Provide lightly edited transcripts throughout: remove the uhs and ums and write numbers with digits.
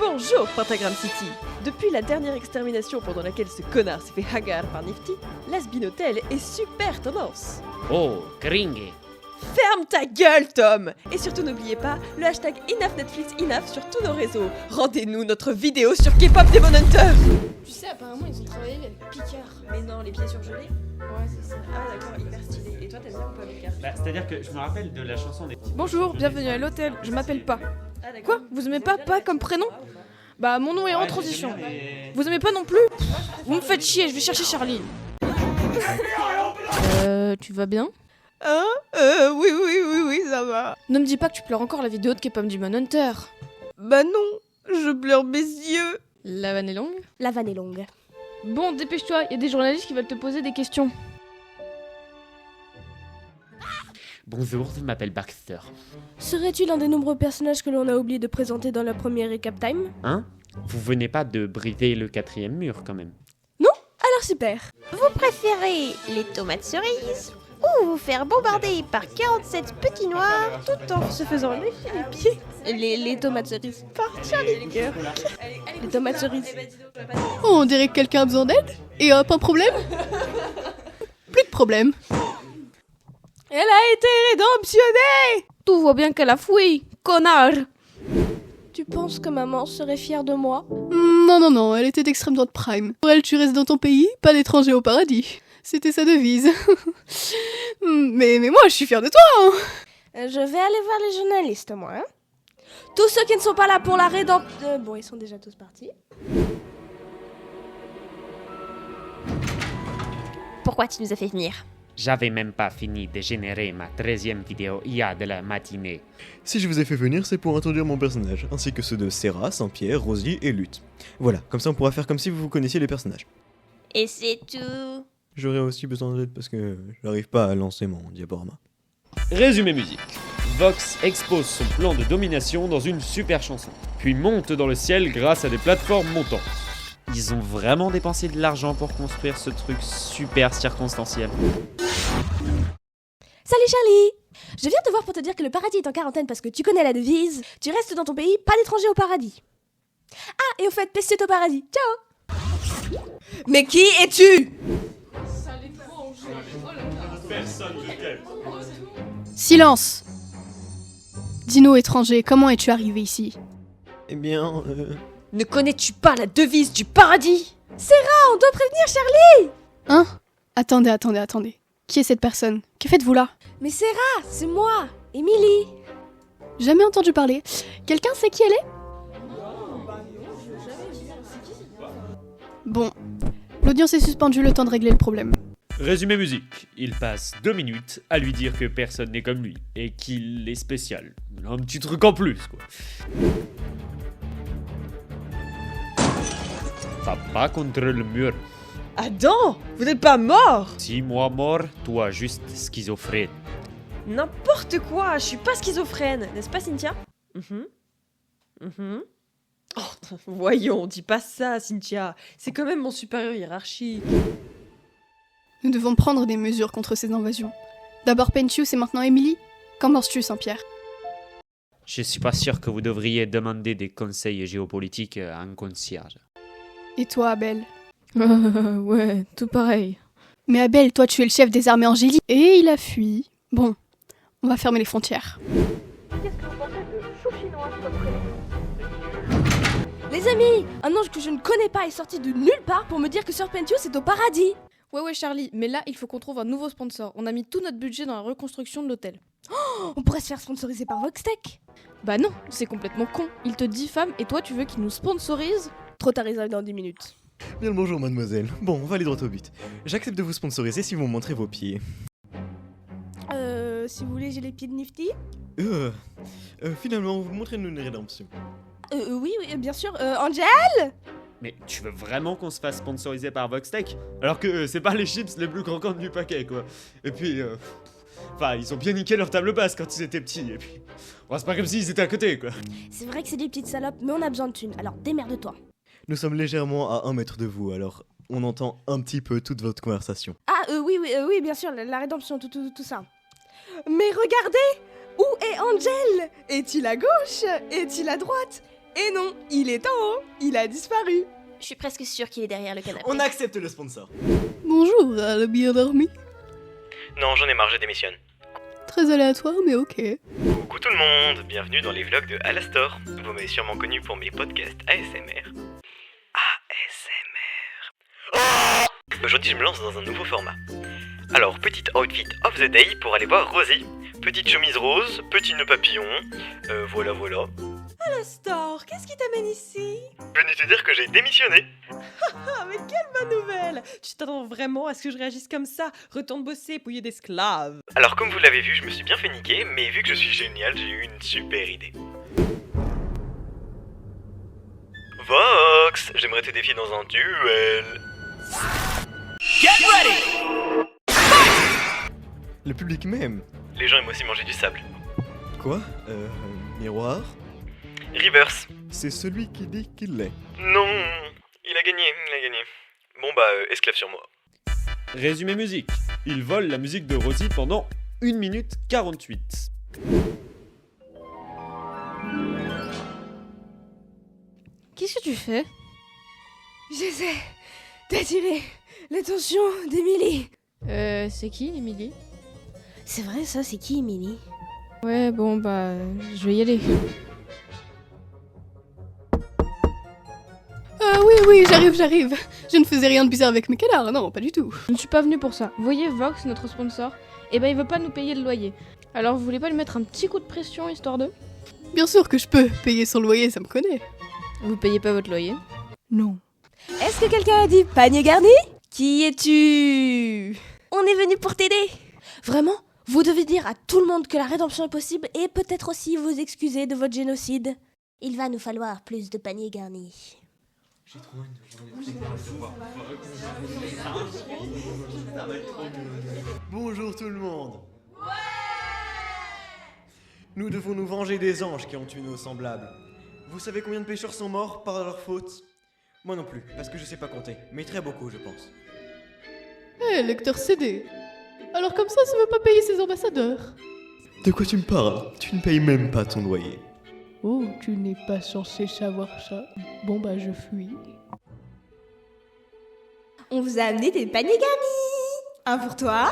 Bonjour Pentagram City. Depuis la dernière extermination pendant laquelle ce connard s'est fait hagar par Nifty, l'Has-Been Hotel est super tendance. Oh, Kringue. Ferme ta gueule, Tom! Et surtout n'oubliez pas le hashtag #NetflixEnough sur tous nos réseaux. Rendez-nous notre vidéo sur K-pop Demon Hunter! Tu sais, apparemment, ils ont travaillé avec Picard. Mais non, les pieds surgelés? Ouais, c'est ça. Ah d'accord, hyper stylé. Et toi, t'aimes bien ou pas, Mika? Bah, c'est-à-dire que je me rappelle de la chanson des... Bonjour, bienvenue à l'hôtel. Je m'appelle pas. Ah d'accord. Quoi? Vous aimez pas comme prénom? Bah, mon nom est en transition. Mais... Vous aimez pas non plus? Vous me faites chier, je vais chercher Charlie. Tu vas bien? Hein? Oui, ça va. Ne me dis pas que tu pleures encore la vidéo de K-pop Demon Hunter. Bah non, je pleure mes yeux. La vanne est longue? La vanne est longue. Bon, dépêche-toi, y a des journalistes qui veulent te poser des questions. Bonjour, je m'appelle Baxter. Serais-tu l'un des nombreux personnages que l'on a oublié de présenter dans la première recap time? Hein? Vous venez pas de briser le 4e mur, quand même. Alors super. Vous préférez les tomates cerises ou vous faire bombarder par 47 petits noirs tout en se faisant lécher les pieds? Les tomates cerises. Par Charlie Kirk. Les tomates cerises. Oh, on dirait que quelqu'un a besoin d'aide? Et hop, un problème? Plus de problème. Elle a été rédemptionnée! Tout voit bien qu'elle a fouillé, connard! Tu penses que maman serait fière de moi? Non, elle était d'extrême droite prime. Pour elle, tu restes dans ton pays, pas d'étranger au paradis. C'était sa devise. mais moi, je suis fière de toi, hein. Je vais aller voir les journalistes, moi. Hein? Tous ceux qui ne sont pas là pour la rédemption... bon, ils sont déjà tous partis. Pourquoi tu nous as fait venir? J'avais même pas fini de générer ma 13e vidéo IA de la matinée. Si je vous ai fait venir, c'est pour introduire mon personnage, ainsi que ceux de Serra, Saint-Pierre, Rosie et Lutte. Voilà, comme ça on pourra faire comme si vous connaissiez les personnages. Et c'est tout. J'aurais aussi besoin d'aide parce que j'arrive pas à lancer mon diaporama. Résumé musique. Vox expose son plan de domination dans une super chanson, puis monte dans le ciel grâce à des plateformes montantes. Ils ont vraiment dépensé de l'argent pour construire ce truc super circonstanciel. Salut Charlie! Je viens te voir pour te dire que le paradis est en quarantaine parce que tu connais la devise. Tu restes dans ton pays, pas d'étranger au paradis. Ah, et au fait, peste au paradis. Ciao! Mais qui es-tu? Silence! Dis-nous, étranger, comment es-tu arrivé ici? Eh bien, Ne connais-tu pas la devise du paradis? Ah, on doit prévenir Charlie! Hein? Attendez. Qui est cette personne? Que faites-vous là? Mais Sarah, c'est moi, Émilie. Jamais entendu parler. Quelqu'un sait qui elle est? Bon, l'audience est suspendue, le temps de régler le problème. Résumé musique. Il passe 2 minutes à lui dire que personne n'est comme lui et qu'il est spécial. Un petit truc en plus, quoi. Va pas contre le mur. Adam, vous n'êtes pas mort? Si moi mort, toi juste schizophrène. N'importe quoi, je suis pas schizophrène, n'est-ce pas Cynthia? Oh, voyons, dis pas ça Cynthia, c'est quand même mon supérieur hiérarchique. Nous devons prendre des mesures contre ces invasions. D'abord Pentius et maintenant Emily. Qu'en penses-tu, Saint-Pierre? Je suis pas sûr que vous devriez demander des conseils géopolitiques à un concierge. Et toi, Abel? Ouais, tout pareil. Mais Abel, toi tu es le chef des armées angéliques. Et il a fui. Bon, on va fermer les frontières. Les amis, un ange que je ne connais pas est sorti de nulle part pour me dire que Serpentius est au paradis. Ouais, Charlie, mais là, il faut qu'on trouve un nouveau sponsor. On a mis tout notre budget dans la reconstruction de l'hôtel. On pourrait se faire sponsoriser par Voxtech. Bah non, c'est complètement con. Il te diffame et toi, tu veux qu'il nous sponsorise? Trop tard, ils arrivent dans 10 minutes. bien le bonjour mademoiselle. Bon, on va aller droit au but. J'accepte de vous sponsoriser si vous me montrez vos pieds. Si vous voulez, j'ai les pieds de Nifty. Finalement, vous montrez-nous une rédemption. Oui, bien sûr. Angel? Mais tu veux vraiment qu'on se fasse sponsoriser par Voxtech? Alors que c'est pas les chips les plus croquantes du paquet, quoi. Et puis, enfin, ils ont bien niqué leur table basse quand ils étaient petits, et puis... Bon, c'est pas comme s'ils étaient à côté, quoi. C'est vrai que c'est des petites salopes, mais on a besoin de thunes, alors démerde-toi. Nous sommes légèrement à 1 mètre de vous, alors on entend un petit peu toute votre conversation. Ah, oui, bien sûr, la rédemption, tout ça. Mais regardez! Où est Angel? Est-il à gauche? Est-il à droite? Et non, il est en haut, il a disparu. Je suis presque sûre qu'il est derrière le canapé. On accepte le sponsor. Bonjour, elle a bien dormi. Non, j'en ai marre, je démissionne. Très aléatoire, mais ok. Coucou tout le monde, bienvenue dans les vlogs de Alastor. Vous m'avez sûrement connu pour mes podcasts ASMR. ASMR. Oh, aujourd'hui, je me lance dans un nouveau format. Alors, petit outfit of the day pour aller voir Rosie. Petite chemise rose, petit nœud papillon, voilà. Alastor, qu'est-ce qui t'amène ici? Venez te dire que j'ai démissionné. Ah, mais quelle bonne nouvelle! Tu t'attends vraiment à ce que je réagisse comme ça? Retourne bosser, pouiller d'esclaves. Alors, comme vous l'avez vu, je me suis bien fait niquer, mais vu que je suis génial, j'ai eu une super idée. Vox, j'aimerais te défier dans un duel. Le public même. Les gens aiment aussi manger du sable. Quoi Miroir? Reverse. C'est celui qui dit qu'il l'est. Non, il a gagné. Bon bah, esclave sur moi. Résumé musique. Il vole la musique de Rosie pendant 1 minute 48. Qu'est-ce que tu fais? J'essaie d'attirer l'attention d'Emily. C'est qui, Emily? C'est vrai ça, c'est qui Emily? Ouais, bon, bah, je vais y aller. Oui, j'arrive. Je ne faisais rien de bizarre avec mes canards, non, pas du tout. Je ne suis pas venue pour ça. Vous voyez, Vox, notre sponsor, eh ben il veut pas nous payer le loyer. Alors vous voulez pas lui mettre un petit coup de pression, histoire de... Bien sûr que je peux payer son loyer, ça me connaît. Vous payez pas votre loyer? Non. Est-ce que quelqu'un a dit panier garni? Qui es-tu? On est venu pour t'aider. Vraiment? Vous devez dire à tout le monde que la rédemption est possible et peut-être aussi vous excuser de votre génocide. Il va nous falloir plus de paniers garnis. Bonjour tout le monde. Nous devons nous venger des anges qui ont tué nos semblables. Vous savez combien de pécheurs sont morts par leur faute? Moi non plus, parce que je sais pas compter, mais très beaucoup je pense. Hé, lecteur CD. Alors comme ça veut pas payer ses ambassadeurs. De quoi tu me parles? Tu ne payes même pas ton loyer. Oh, tu n'es pas censé savoir ça. Bon bah je fuis. On vous a amené des paniers garnis. Un pour toi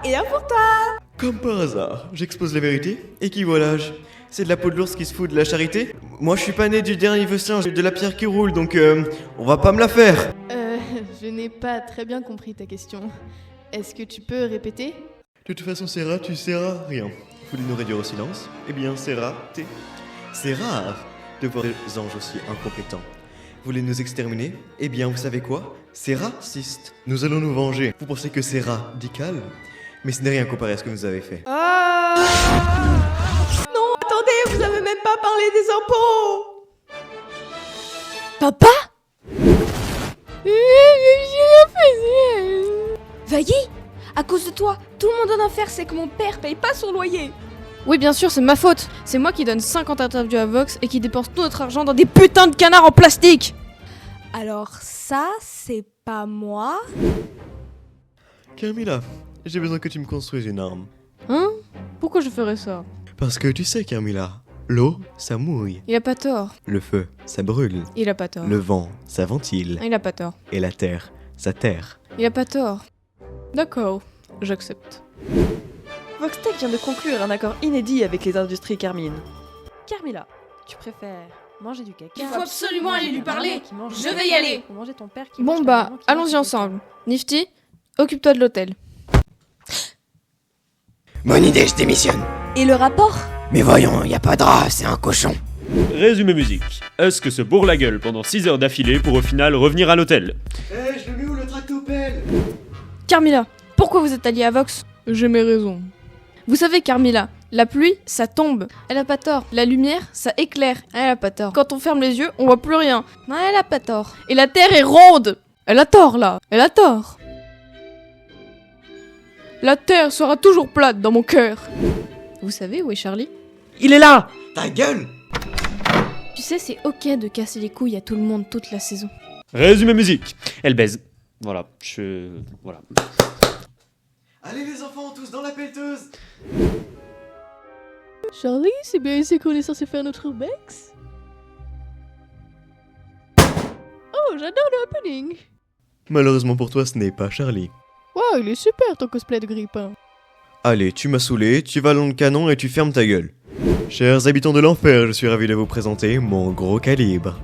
et un pour toi. Comme par hasard, j'expose la vérité, et qui voilà-je? C'est de la peau de l'ours qui se fout de la charité? Moi je suis pas né du dernier vestin de la pierre qui roule, donc on va pas me la faire. Je n'ai pas très bien compris ta question. Est-ce que tu peux répéter? De toute façon, Serra, tu seras rien. Vous voulez nous réduire au silence? Eh bien, Serra, t'es... C'est rare de voir des anges aussi incompétents. Vous voulez nous exterminer? Eh bien, vous savez quoi? C'est raciste. Nous allons nous venger. Vous pensez que c'est radical? Mais ce n'est rien comparé à ce que vous avez fait. Non, attendez, vous avez même pas parlé des impôts! Papa? Vaillé? À cause de toi, tout le monde en enfer sait que mon père paye pas son loyer. Oui, bien sûr, c'est ma faute. C'est moi qui donne 50 interviews à Vox et qui dépense tout notre argent dans des putains de canards en plastique. Alors ça, c'est pas moi. Carmilla, j'ai besoin que tu me construises une arme. Hein? Pourquoi je ferais ça? Parce que tu sais, Carmilla, l'eau, ça mouille. Il a pas tort. Le feu, ça brûle. Il a pas tort. Le vent, ça ventile. Il a pas tort. Et la terre, ça terre. Il a pas tort. D'accord, j'accepte. Voxtech vient de conclure un accord inédit avec les industries Carmine. Carmilla, tu préfères manger du caca? Il faut absolument aller lui parler. Qui mange Je du vais y caca, aller. ou manger ton père qui Bon mange ta bah, maman qui mange allons-y du ensemble. Nifty, occupe-toi de l'hôtel. Bonne idée, je démissionne. Et le rapport? Mais voyons, y a pas de rat, c'est un cochon. Résumé musique. Est-ce se bourre la gueule pendant 6 heures d'affilée pour au final revenir à l'hôtel? Eh, je le mets où le tractopelle? Carmilla, pourquoi vous êtes alliée à Vox? J'ai mes raisons. Vous savez, Carmilla, la pluie, ça tombe. Elle a pas tort. La lumière, ça éclaire. Elle a pas tort. Quand on ferme les yeux, on voit plus rien. Elle a pas tort. Et la terre est ronde. Elle a tort, là. Elle a tort. La terre sera toujours plate dans mon cœur. Vous savez où est Charlie? Il est là. Ta gueule. Tu sais, c'est ok de casser les couilles à tout le monde toute la saison. Résumé musique. Elle baise. Voilà, Voilà. Allez les enfants, tous dans la pelleteuse. Charlie, c'est bien ici qu'on est censé faire notre urbex? j'adore le happening. Malheureusement pour toi, ce n'est pas Charlie. Wow, il est super ton cosplay de grippin. Allez, tu m'as saoulé, tu vas dans le canon et tu fermes ta gueule. Chers habitants de l'enfer, je suis ravi de vous présenter mon gros calibre.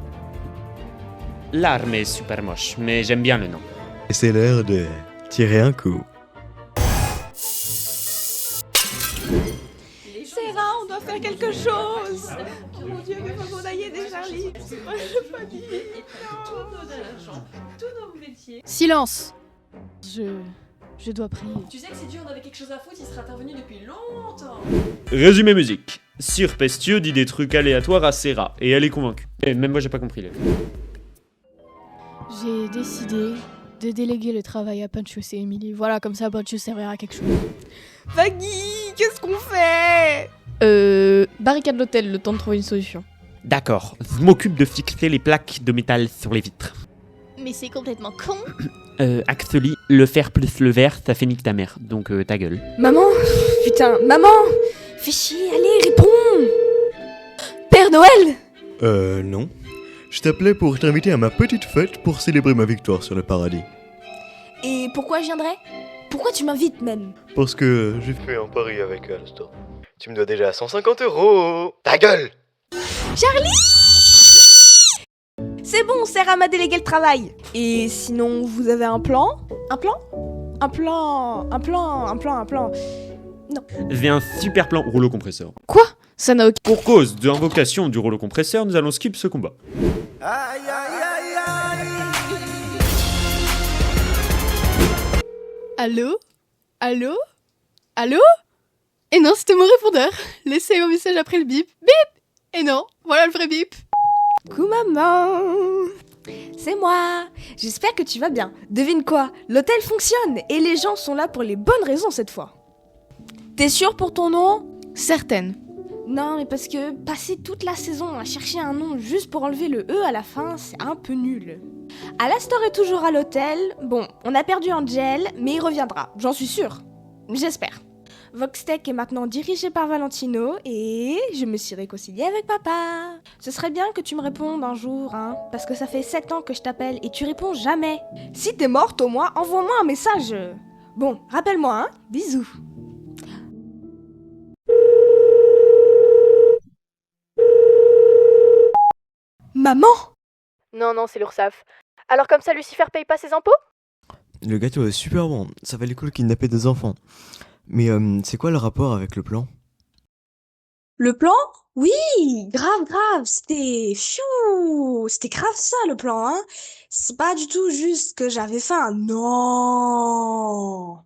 L'arme est super moche, mais j'aime bien le nom. Et c'est l'heure de tirer un coup. Sarah, on doit faire quelque chose. Oh mon Dieu, mais faut qu'on aille aider Charlie. Je panique. Tous nos métiers. Silence. Je dois prier. Tu sais que si Dieu en avait quelque chose à foutre, il serait intervenu depuis longtemps. Résumé musique. Sir Pestieux dit des trucs aléatoires à Serra, et elle est convaincue. Et même moi j'ai pas compris. J'ai décidé de déléguer le travail à Pontius et Emily. Voilà, comme ça Pontius servira à quelque chose. Vaggy, qu'est-ce qu'on fait? Barricade l'hôtel, le temps de trouver une solution. D'accord, je m'occupe de fixer les plaques de métal sur les vitres. Mais c'est complètement con. Axeli, le fer plus le verre, ça fait nique ta mère, donc ta gueule. Maman, putain, maman, fais chier, allez, réponds. Père Noël. Non. Je t'appelais pour t'inviter à ma petite fête pour célébrer ma victoire sur le paradis. Et pourquoi je viendrais? Pourquoi tu m'invites même? Parce que j'ai fait un pari avec Alstor. Tu me dois déjà 150 €. Ta gueule! C'est bon, Sarah m'a délégué le travail. Et sinon, vous avez un plan? Un plan? Un plan. J'ai un super plan rouleau compresseur. Quoi? Ça n'a aucun... Pour cause de l'invocation du rouleau compresseur, nous allons skip ce combat. Allô? Allô? Allô? Et non, c'était mon répondeur. Laissez un message après le bip. Bip! Et non, voilà le vrai bip. Coucou maman. C'est moi. J'espère que tu vas bien. Devine quoi? L'hôtel fonctionne et les gens sont là pour les bonnes raisons cette fois. T'es sûre pour ton nom? Certaine. Non, mais parce que passer toute la saison à chercher un nom juste pour enlever le E à la fin, c'est un peu nul. Alastor est toujours à l'hôtel. Bon, on a perdu Angel, mais il reviendra, j'en suis sûre. J'espère. Voxtech est maintenant dirigé par Valentino et je me suis réconciliée avec papa. Ce serait bien que tu me répondes un jour, hein, parce que ça fait 7 ans que je t'appelle et tu réponds jamais. Si t'es morte au moins, envoie-moi un message. Bon, rappelle-moi, hein, bisous. Maman! Non, c'est l'URSSAF. Alors comme ça, Lucifer paye pas ses impôts? Le gâteau est super bon. Ça valait cool kidnapper des enfants. Mais c'est quoi le rapport avec le plan? Le plan? Oui, grave, c'était chou, c'était grave ça le plan, hein. C'est pas du tout juste que j'avais faim, non.